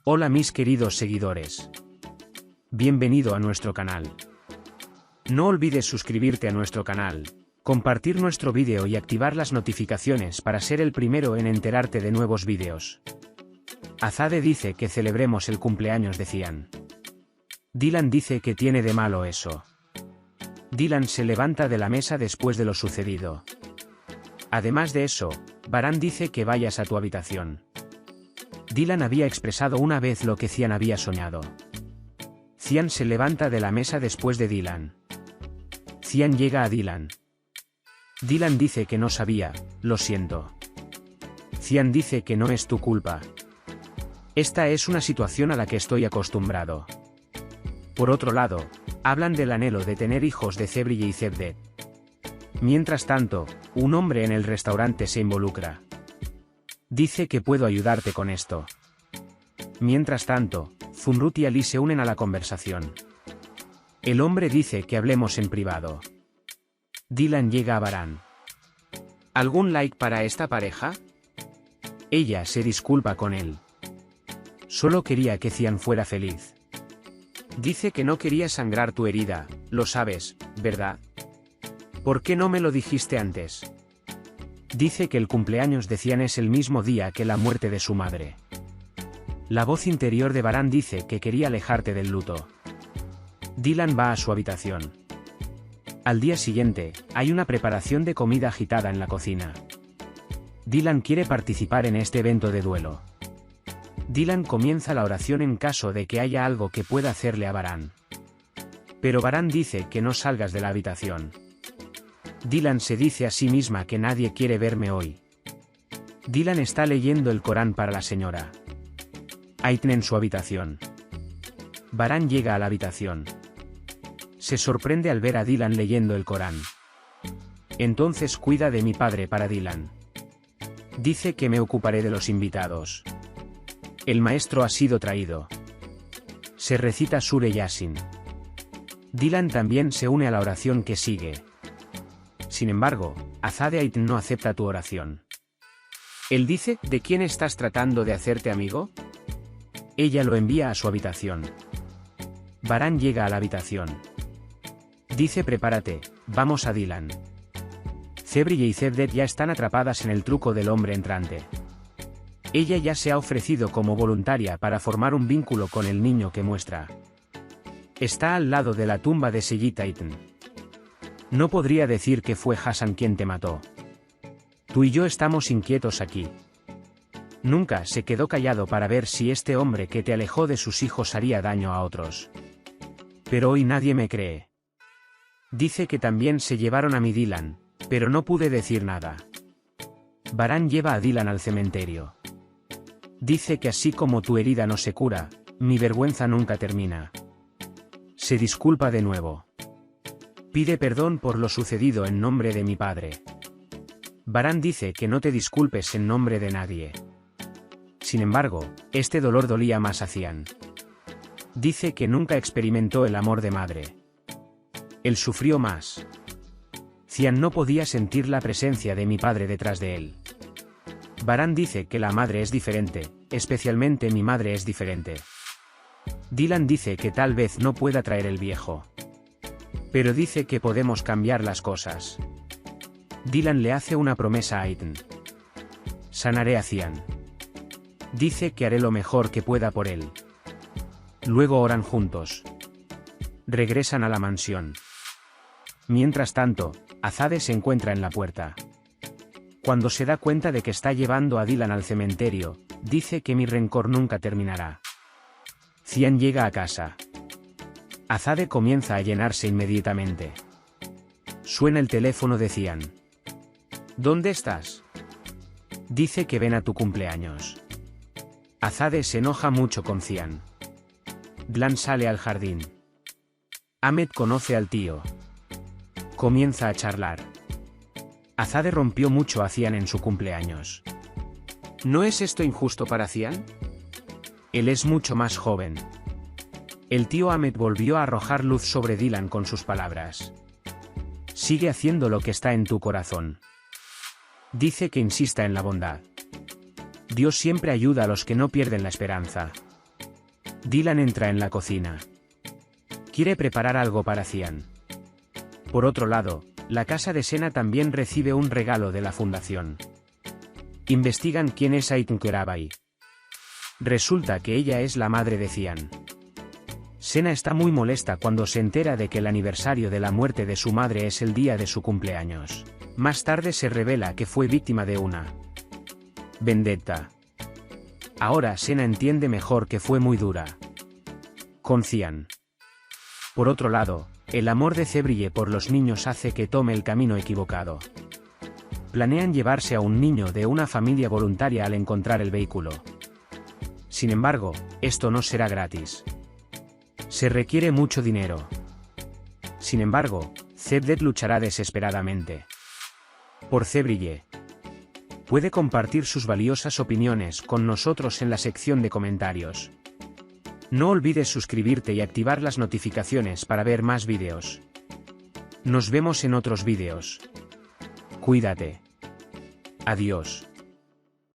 Hola mis queridos seguidores. Bienvenido a nuestro canal. No olvides suscribirte a nuestro canal, compartir nuestro vídeo y activar las notificaciones para ser el primero en enterarte de nuevos vídeos. Azade dice que celebremos el cumpleaños de Cian. Dylan dice que tiene de malo eso. Dylan se levanta de la mesa después de lo sucedido. Además de eso, Baran dice que vayas a tu habitación. Dylan había expresado una vez lo que Cian había soñado. Cian se levanta de la mesa después de Dylan. Cian llega a Dylan. Dylan dice que no sabía, lo siento. Cian dice que no es tu culpa. Esta es una situación a la que estoy acostumbrado. Por otro lado, hablan del anhelo de tener hijos de Cebrille y Cevdet. Mientras tanto, un hombre en el restaurante se involucra. Dice que puedo ayudarte con esto. Mientras tanto, Zumrut y Ali se unen a la conversación. El hombre dice que hablemos en privado. Dylan llega a Baran. ¿Algún like para esta pareja? Ella se disculpa con él. Solo quería que Cian fuera feliz. Dice que no quería sangrar tu herida, lo sabes, ¿verdad? ¿Por qué no me lo dijiste antes? Dice que el cumpleaños de Cian es el mismo día que la muerte de su madre. La voz interior de Baran dice que quería alejarte del luto. Dylan va a su habitación. Al día siguiente, hay una preparación de comida agitada en la cocina. Dylan quiere participar en este evento de duelo. Dylan comienza la oración en caso de que haya algo que pueda hacerle a Baran. Pero Baran dice que no salgas de la habitación. Dylan se dice a sí misma que nadie quiere verme hoy. Dylan está leyendo el Corán para la señora Aitan en su habitación. Baran llega a la habitación. Se sorprende al ver a Dylan leyendo el Corán. Entonces cuida de mi padre para Dylan. Dice que me ocuparé de los invitados. El maestro ha sido traído. Se recita Sure Yasin. Dylan también se une a la oración que sigue. Sin embargo, Azade Aitan no acepta tu oración. Él dice, ¿de quién estás tratando de hacerte amigo? Ella lo envía a su habitación. Baran llega a la habitación. Dice prepárate, vamos a Dylan. Cebrille y Cevdet ya están atrapadas en el truco del hombre entrante. Ella ya se ha ofrecido como voluntaria para formar un vínculo con el niño que muestra. Está al lado de la tumba de Seyit Aitan. No podría decir que fue Hassan quien te mató. Tú y yo estamos inquietos aquí. Nunca se quedó callado para ver si este hombre que te alejó de sus hijos haría daño a otros. Pero hoy nadie me cree. Dice que también se llevaron a mi Dylan, pero no pude decir nada. Baran lleva a Dylan al cementerio. Dice que así como tu herida no se cura, mi vergüenza nunca termina. Se disculpa de nuevo. Pide perdón por lo sucedido en nombre de mi padre. Baran dice que no te disculpes en nombre de nadie. Sin embargo, este dolor dolía más a Cian. Dice que nunca experimentó el amor de madre. Él sufrió más. Cian no podía sentir la presencia de mi padre detrás de él. Baran dice que la madre es diferente, especialmente mi madre es diferente. Dylan dice que tal vez no pueda traer el viejo. Pero dice que podemos cambiar las cosas. Dylan le hace una promesa a Aitan. Sanaré a Cian. Dice que haré lo mejor que pueda por él. Luego oran juntos. Regresan a la mansión. Mientras tanto, Azade se encuentra en la puerta. Cuando se da cuenta de que está llevando a Dylan al cementerio, dice que mi rencor nunca terminará. Cian llega a casa. Azade comienza a llenarse inmediatamente. Suena el teléfono de Cian. ¿Dónde estás? Dice que ven a tu cumpleaños. Azade se enoja mucho con Cian. Dylan sale al jardín. Ahmed conoce al tío. Comienza a charlar. Azade rompió mucho a Cian en su cumpleaños. ¿No es esto injusto para Cian? Él es mucho más joven. El tío Ahmed volvió a arrojar luz sobre Dylan con sus palabras. Sigue haciendo lo que está en tu corazón. Dice que insista en la bondad. Dios siempre ayuda a los que no pierden la esperanza. Dylan entra en la cocina. Quiere preparar algo para Cian. Por otro lado, la casa de Sena también recibe un regalo de la fundación. Investigan quién es Aitnkerabai. Resulta que ella es la madre de Cian. Sena está muy molesta cuando se entera de que el aniversario de la muerte de su madre es el día de su cumpleaños. Más tarde se revela que fue víctima de una vendetta. Ahora Sena entiende mejor que fue muy dura con Cian. Por otro lado, el amor de Cebrille por los niños hace que tome el camino equivocado. Planean llevarse a un niño de una familia voluntaria al encontrar el vehículo. Sin embargo, esto no será gratis. Se requiere mucho dinero. Sin embargo, Cebdet luchará desesperadamente por Cebrille. Puede compartir sus valiosas opiniones con nosotros en la sección de comentarios. No olvides suscribirte y activar las notificaciones para ver más vídeos. Nos vemos en otros vídeos. Cuídate. Adiós.